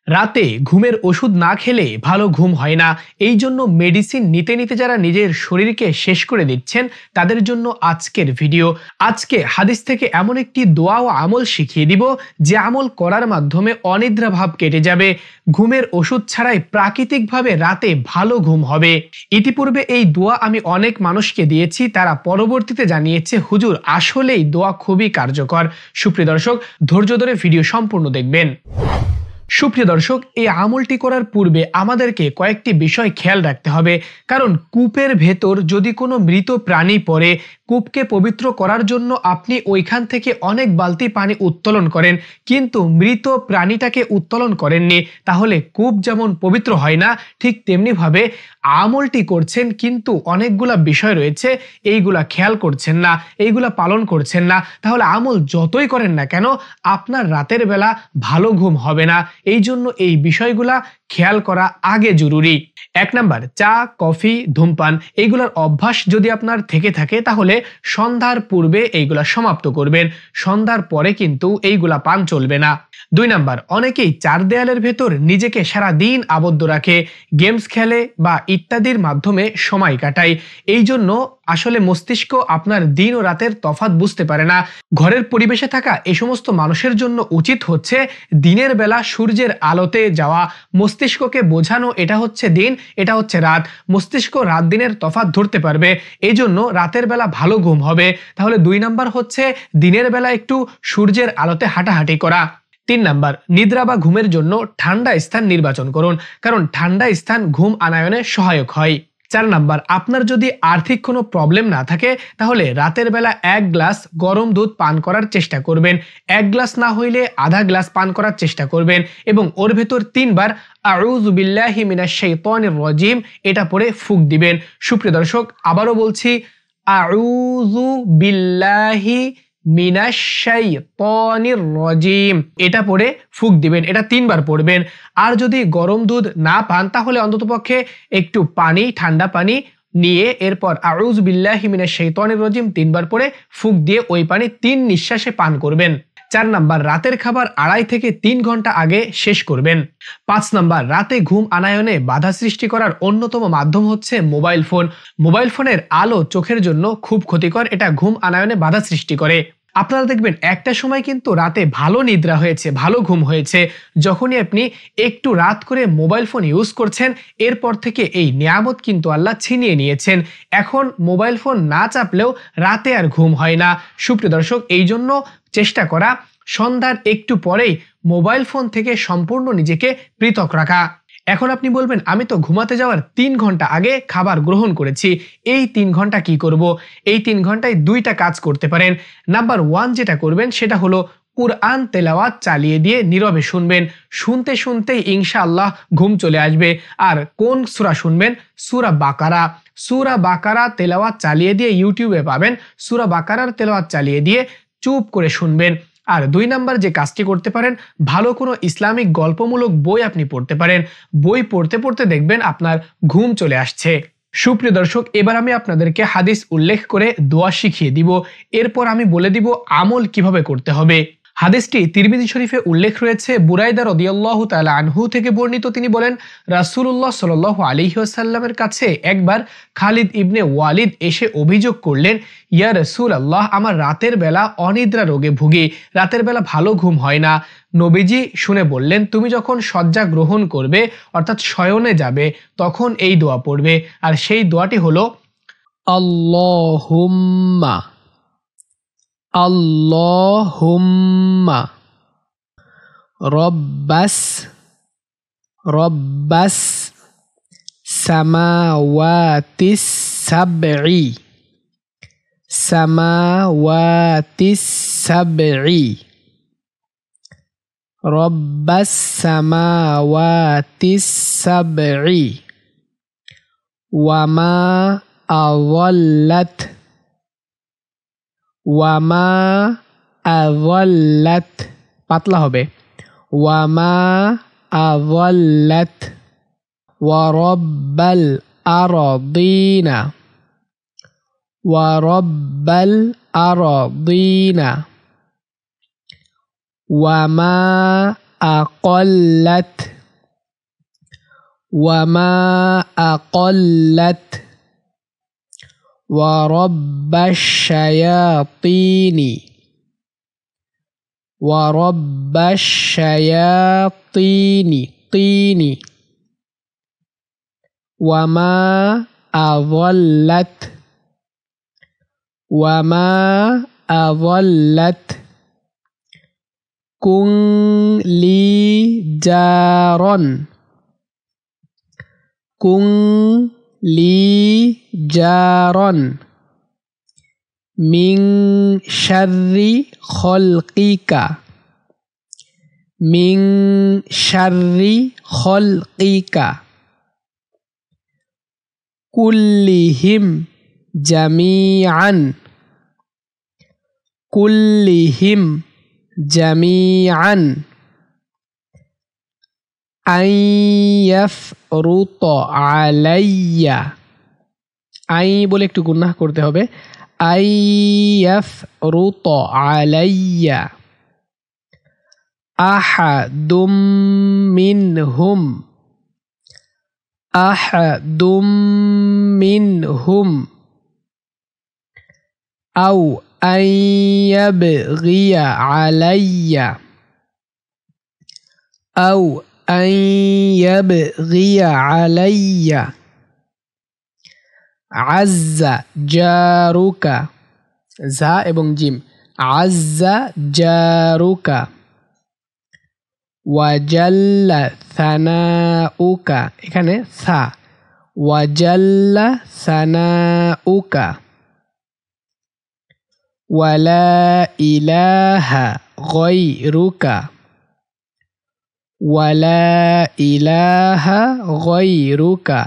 রাতে ঘুমের ওষুধ না খেলে ভালো ঘুম হয় না। এই জন্য মেডিসিন নিতে নিতে যারা নিজের শরীরকে শেষ করে দিচ্ছেন তাদের জন্য আজকের ভিডিও। আজকে হাদিস থেকে এমন একটি দোয়া ও আমল শিখিয়ে দিব যে আমল করার মাধ্যমে অনিদ্রা ভাব কেটে যাবে, ঘুমের ওষুধ ছাড়াই প্রাকৃতিকভাবে রাতে ভালো ঘুম হবে। ইতিপূর্বে এই দোয়া আমি অনেক মানুষকে দিয়েছি, তারা পরবর্তীতে জানিয়েছে হুজুর আসলেই দোয়া খুবই কার্যকর। সুপ্রিয় দর্শক, ধৈর্য ধরে ভিডিও সম্পূর্ণ দেখবেন। সুপ্রিয় দর্শক, এই আমলটি করার পূর্বে আমাদেরকে কয়েকটি বিষয় খেয়াল রাখতে হবে। কারণ কূপের ভেতর যদি কোনো মৃত প্রাণী পড়ে, কূপকে পবিত্র করার জন্য আপনি ওইখান থেকে অনেক বালতি পানি উত্তোলন করেন, কিন্তু মৃত প্রাণীটাকে উত্তোলন করেননি, তাহলে কূপ যেমন পবিত্র হয় না, ঠিক তেমনিভাবে আমলটি করছেন কিন্তু অনেকগুলা বিষয় রয়েছে, এইগুলা খেয়াল করছেন না, এইগুলা পালন করছেন না, তাহলে আমল যতই করেন না কেন আপনার রাতের বেলা ভালো ঘুম হবে না। এই জন্য এই বিষয়গুলা খেয়াল করা আগে জরুরি। 1 নাম্বার, চা, কফি, ধূমপান এইগুলার অভ্যাস যদি আপনার থেকে থাকে তাহলে সন্ধ্যার পূর্বে এইগুলা সমাপ্ত করবেন, সন্ধ্যার পরে কিন্তু এইগুলা পান চলবে না। 2 নাম্বার, অনেকেই চার দেয়ালের ভেতর নিজেকে সারা দিন আবদ্ধ রাখে, গেমস খেলে বা ইত্যাদির মাধ্যমে সময় কাটায়। এই জন্য আসলে মস্তিষ্ক আপনার দিন ও রাতের তফাৎ বুঝতে পারে না। ঘরের পরিবেশে থাকা এই সমস্ত মানুষের জন্য উচিত হচ্ছে দিনের বেলা সূর্যের আলোতে যাওয়া, মস্তিষ্ককে বোঝানো এটা হচ্ছে দিন, এটা হচ্ছে রাত। মস্তিষ্ক রাত দিনের তফাৎ ধরতে পারবে, এই জন্য রাতের বেলা ভালো ঘুম হবে। তাহলে 2 নাম্বার হচ্ছে দিনের বেলা একটু সূর্যের আলোতে হাঁটাহাঁটি করা। 3 নাম্বার, নিদ্রা বা ঘুমের জন্য ঠান্ডা স্থান নির্বাচন করুন, কারণ ঠান্ডা স্থান ঘুম আনায়নে সহায়ক হয়। 4 নাম্বার, আপনার যদি আর্থিক কোনো প্রবলেম না থাকে তাহলে রাতের বেলা 1 গ্লাস গরম দুধ পান করার চেষ্টা করবেন, 1 গ্লাস না হইলে আধা গ্লাস পান করার চেষ্টা করবেন এবং ওর ভেতর 3 বার আউযু বিল্লাহি মিনাশ শাইতানির রাজিম এটা পড়ে ফুঁক দিবেন। সুপ্রিয় দর্শক, আবারও বলছি, আউযু বিল্লাহি মিনাশ শাইতানির রাজিম এটা পড়ে ফুঁক দিবেন, এটা 3 বার পড়বেন। আর যদি গরম দুধ না পান তাহলে অন্ততপক্ষে একটু পানি, ঠান্ডা পানি নিয়ে এরপর আউযু বিল্লাহি মিনাশ শাইতানির রাজিম 3 বার পড়ে ফুঁক দিয়ে ওই পানি 3 নিঃশ্বাসে পান করবেন। 4 নাম্বার, রাতের খাবার 2.5 থেকে 3 ঘন্টা আগে শেষ করবেন। 5 নাম্বার, রাতে ঘুম আনায়নে বাধা সৃষ্টি করার অন্যতম মাধ্যম হচ্ছে মোবাইল ফোন। মোবাইল ফোনের আলো চোখের জন্য খুব ক্ষতিকর, এটা ঘুম আনায়নে বাধা সৃষ্টি করে। আপনারা দেখবেন একটা সময় কিন্তু রাতে ভালো নিদ্রা হয়েছে, ভালো ঘুম হয়েছে, যখনই আপনি একটু রাত করে মোবাইল ফোন ইউজ করছেন এরপর থেকে এই নিয়ামত কিন্তু আল্লাহ ছিনিয়ে নিয়েছেন। এখন মোবাইল ফোন না চাপলেও রাতে আর ঘুম হয় না। সুপ্রিয় দর্শক, এই জন্য চেষ্টা করা সন্ধ্যার একটু পরেই মোবাইল ফোন থেকে সম্পূর্ণ নিজেকে পৃথক রাখা। এখন আপনি বলবেন আমি তো ঘুমাতে যাওয়ার 3 ঘন্টা আগে খাবার গ্রহণ করেছি, এই 3 ঘন্টা কি করব? এই 3 ঘন্টায় 2টা কাজ করতে পারেন। নাম্বার 1 যেটা করবেন সেটা হলো কুরআন তেলাওয়াত চালিয়ে দিয়ে নীরবে শুনবেন, শুনতে শুনতেই ইনশাআল্লাহ ঘুম চলে আসবে। আর কোন সূরা শুনবেন? সূরা বাকারা। সূরা বাকারা তেলাওয়াত চালিয়ে দিয়ে ইউটিউবে পাবেন, সূরা বাকারার তেলাওয়াত চালিয়ে দিয়ে চুপ করে শুনবেন। আর 2 নাম্বার যে কাজটি করতে পারেন, ভালো কোনো ইসলামিক গল্পমূলক বই আপনি পড়তে পারেন, বই পড়তে পড়তে দেখবেন আপনার ঘুম চলে আসছে। সুপ্রিয় দর্শক, এবার আমি আপনাদেরকে হাদিস উল্লেখ করে দোয়া শিখিয়ে দিব, এরপর আমি বলে দিব আমল কিভাবে করতে হবে। হাদিসটি তিরমিজি শরীফে উল্লেখ রয়েছে। বুরাইদা রাদিয়াল্লাহু তাআলা আনহু থেকে বর্ণিত, তিনি বলেন রাসূলুল্লাহ সাল্লাল্লাহু আলাইহি ওয়াসাল্লামের কাছে একবার খালিদ ইবনে ওয়ালিদ এসে অভিযোগ করলেন, ইয়া রাসূলুল্লাহ, আমার রাতের বেলা অনিদ্রা রোগে ভুগি, রাতের বেলা ভালো ঘুম হয় না। নবীজি শুনে বললেন, তুমি যখন শয্যা গ্রহণ করবে অর্থাৎ শয়নে যাবে তখন এই দোয়া পড়বে। আর সেই দোয়াটি হলো আল্লাহুম্মা আল্লাহুম্মা রব্বাস সামাওয়াতিস সাবঈ রব্বাস সামাওয়াতিস সাবঈ ওয়ামা আযাল্লাত পাতলা হবে, ওয়ামা আযাল্লাত ওয়া রব্বাল আরদিনা ওয়ামা আকাল্লাত ওয়ামা আকাল্লাত ওয়া রাব্বাশ শায়াতিনি ওয়া রাব্বাশ শায়াতিনি তিনি ওয়ামা আযাল্লাত ওয়ামা আযাল্লাত কুন লি জারন কুন লি জারন মিন শাররি খলকিকা মিন শাররি খলকিকা কুল্লিহিম জামিআন কুল্লিহিম জামিআন আইয়াফরুত আলাইয়া আই বলে একটু গুনাহ করতে হবে আইয়াফরুত আলাইয়া আহাদুম মিনহুম আহাদুম মিনহুম আও আইয়াবগিয়া আলাইয়া আও আইয়াবগিয়া আলাইয়া আজ্জা জারুকা জা এবং জিম আজ্জা জারুকা ওয়াজাল্লা সানাউকা এখানে সা ওয়াজাল্লা সানাউকা ওয়ালা ইলাহা গায়রুকা ওয়ালা ইলাহা গায়রুকা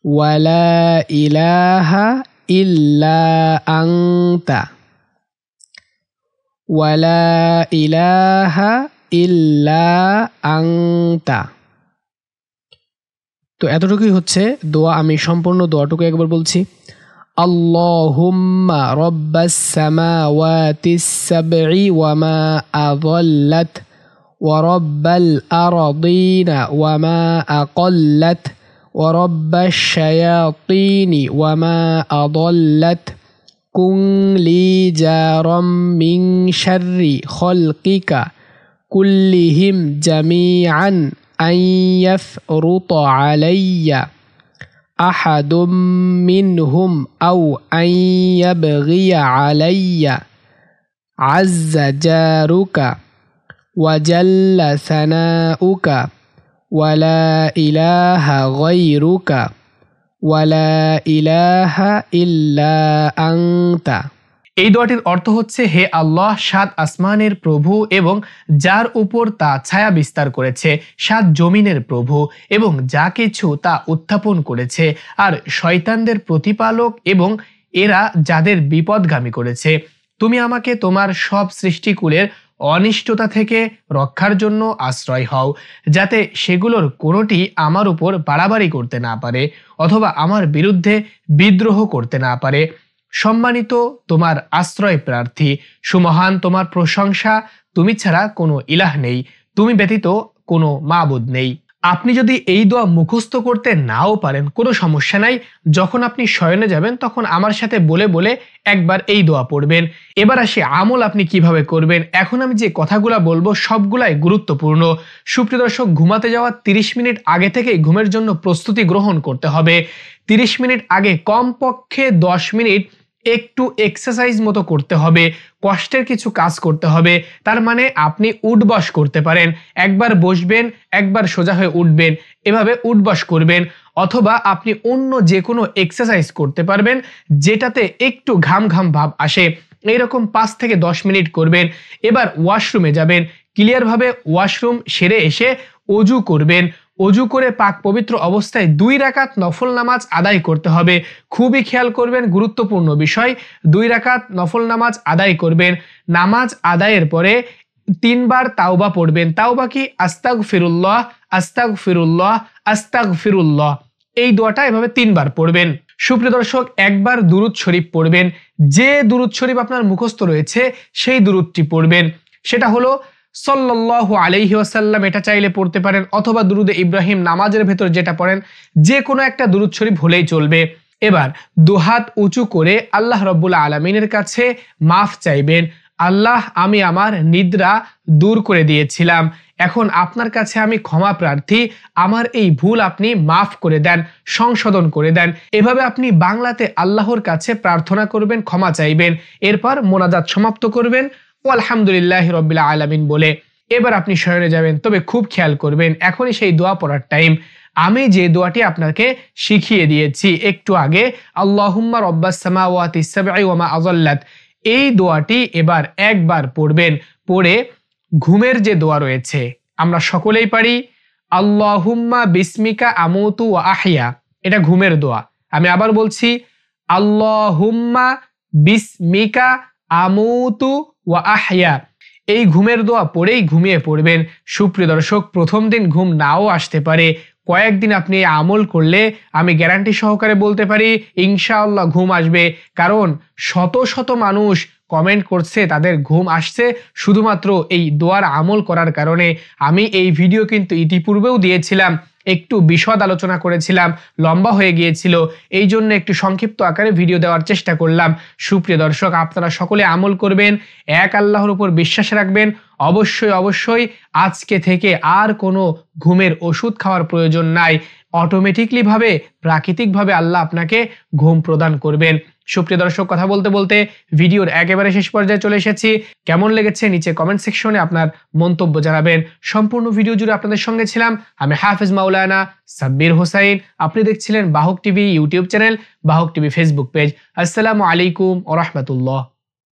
ওয়ালা ইলাহা ইল্লা আনতা ওয়ালা ইলাহা ইল্লা আনতা। তো এতটুকুই হচ্ছে দোয়া। আমি সম্পূর্ণ দোয়াটুকু একবার বলছি। আল্লাহুম্মা রব্বাস সামাওয়াতিস সাবঈ ওয়া মা আযাল্লাত ওয়া রব্বাল আরদিনা ওয়া মা আকাল্লাত ওয়া রাব্বাশ শায়াতিনি ওয়া মা আযাল্লাত কুন লি জারাম মিন শাররি খলকিকা কুল্লিহিম জামিআন আইয়াফরুত আলাইয়া আহাদুম মিনহুম আও আইয়াবগিয়া আলাইয়া আজ্জা জারুকা ওয়াজাল্লা সানাউকা ওয়ালা ইলাহা গায়রুকা ওয়ালা ইলাহা ইল্লা আনতা। এই দোয়াটির অর্থ হচ্ছে, হে আল্লাহ, ৭ আসমানের প্রভু এবং যার উপর তা ছায়া বিস্তার করেছে, ৭ জমিনের প্রভু এবং যা কিছু তা উত্থাপন করেছে, আর শয়তানদের প্রতিপালক এবং এরা যাদের বিপদগামী করেছে, তুমি আমাকে তোমার সব সৃষ্টিকুলের অনিষ্টতা থেকে রক্ষার জন্য আশ্রয় হও, যাতে সেগুলোর কোনোটি আমার উপর বাড়াবাড়ি করতে না পারে অথবা আমার বিরুদ্ধে বিদ্রোহ করতে না পারে। সম্মানিত তোমার আশ্রয় প্রার্থী, সুমহান তোমার প্রশংসা, তুমি ছাড়া কোনো ইলাহ নেই, তুমি ব্যতীত কোনো মাবুদ নেই। আপনি যদি এই দোয়া মুখস্থ করতে নাও পারেন, কোনো সমস্যা নাই। যখন আপনি শয়নে যাবেন তখন আমার সাথে বলে বলে একবার এই দোয়া পড়বেন। এবার আসি আমল আপনি কিভাবে করবেন। এখন আমি যে কথাগুলো বলবো সবগুলাই গুরুত্বপূর্ণ। সুপ্রিয় দর্শক, ঘুমাতে যাওয়ার 30 মিনিট আগে থেকেই ঘুমের জন্য প্রস্তুতি গ্রহণ করতে হবে। 30 মিনিট আগে কমপক্ষে 10 মিনিট একটু এক্সারসাইজ মতো করতে হবে, কষ্টের কিছু কাজ করতে হবে। তার মানে আপনি উঠবস করতে পারেন, একবার বসবেন একবার সোজা হয়ে উঠবেন, এভাবে উঠবস করবেন। অথবা আপনি অন্য যে কোনো এক্সারসাইজ করতে পারবেন যেটাতে একটু ঘাম ঘাম ভাব আসে, এইরকম 5 থেকে 10 মিনিট করবেন। এবার ওয়াশরুমে যাবেন, ক্লিয়ারভাবে ওয়াশরুম সেরে এসে অজু করবেন। অজু করে পাক পবিত্র অবস্থায় 2 রাকাত নফল নামাজ আদায় করতে হবে। খুবই খেয়াল করবেন, গুরুত্বপূর্ণ বিষয়। 2 রাকাত নফল নামাজ আদায় করবেন। নামাজ আদায়ের পরে 3 বার তাওবা পড়বেন। তাওবা কি? আস্তাগফিরুল্লাহ আস্তাগফিরুল্লাহ আস্তাগফিরুল্লাহ। এই দোয়াটা এভাবে 3 বার পড়বেন। সুপ্রিয় দর্শক, একবার দুরুদ শরীফ পড়বেন। যে দুরুদ শরীফ আপনার মুখস্থ রয়েছে সেই দুরুদটি পড়বেন। সেটা হলো সাল্লাল্লাহু আলাইহি ওয়াসাল্লাম এটা চাইলে পড়তে পারেন, অথবা দুরুদে ইব্রাহিম নামাজের ভেতর যেটা পড়েন যে কোনো একটা দুরুদ শরীফ হলেই চলবে। এবার দুহাত উঁচু করে আল্লাহ রাব্বুল আলামিনের কাছে মাফ চাইবেন। আল্লাহ, আমি আমার নিদ্রা দূর করে দিয়েছিলাম, এখন আপনার কাছে আমি ক্ষমা প্রার্থী, আমার এই ভুল আপনি মাফ করে দেন, সংশোধন করে দেন। এভাবে আপনি বাংলাতে আল্লাহর কাছে প্রার্থনা করবেন, ক্ষমা চাইবেন, এরপর মোনাজাত সমাপ্ত করবেন আলহামদুলিল্লাহি রাব্বিল আলামিন বলে। এবার আপনি শয়নে যাবেন, তবে খুব খেয়াল করবেন এখনই সেই দোয়া পড়ার টাইম। আমি যে দোয়াটি আপনাকে শিখিয়ে দিয়েছি একটু আগে, আল্লাহুম্মা রব্বাস সামাওয়াতিস সাবঈ ওয়া মা আযাল্লাত, এই দোয়াটি এবার একবার পড়বেন। পড়ে ঘুমের যে দোয়া রয়েছে আমরা সকলেই পারি, আল্লাহুম্মা বিসমিকা আমুতু ওয়া আহইয়া, এটা ঘুমের দোয়া। আমি আবার বলছি, আল্লাহুম্মা বিসমিকা আমুতু ওয়া আহইয়া। এই ঘুমের দোয়া পড়েই ঘুমিয়ে পড়বেন। সুপ্রিয় দর্শক, প্রথম দিন ঘুম নাও আসতে পারে, কয়েকদিন আপনি আমল করলে আমি গ্যারান্টি সহকারে বলতে পারি ইনশাআল্লাহ ঘুম আসবে। কারণ শত শত মানুষ কমেন্ট করছে তাদের ঘুম আসছে শুধুমাত্র এই দোয়ার আমল করার কারণে। আমি এই ভিডিও কিন্তু ইতিপূর্বেও দিয়েছিলাম, একটু বিশদ আলোচনা করেছিলাম, লম্বা হয়ে গিয়েছিল, এই জন্য একটু সংক্ষিপ্ত আকারে ভিডিও দেওয়ার চেষ্টা করলাম। সুপ্রিয় দর্শক, আপনারা সকলে আমল করবেন, এক আল্লাহর উপর বিশ্বাস রাখবেন। অবশ্যই অবশ্যই আজকে থেকে আর কোনো ঘুমের ওষুধ খাওয়ার প্রয়োজন নাই, অটোমেটিকলি ভাবে প্রাকৃতিকভাবে আল্লাহ আপনাকে ঘুম প্রদান করবেন। সুপ্রিয় দর্শক, কথা বলতে বলতে ভিডিওর একেবারে শেষ পর্যায়ে চলে এসেছি। কেমন লেগেছে নিচে কমেন্ট সেকশনে আপনার মন্তব্য জানাবেন। সম্পূর্ণ ভিডিও জুড়ে আপনাদের সঙ্গে ছিলাম আমি হাফেজ মাওলানা সাব্বির হোসাইন। আপনি দেখছিলেন বাহক টিভি ইউটিউব চ্যানেল, বাহক টিভি ফেসবুক পেজ। আসসালামু আলাইকুম ওয়া রাহমাতুল্লাহ।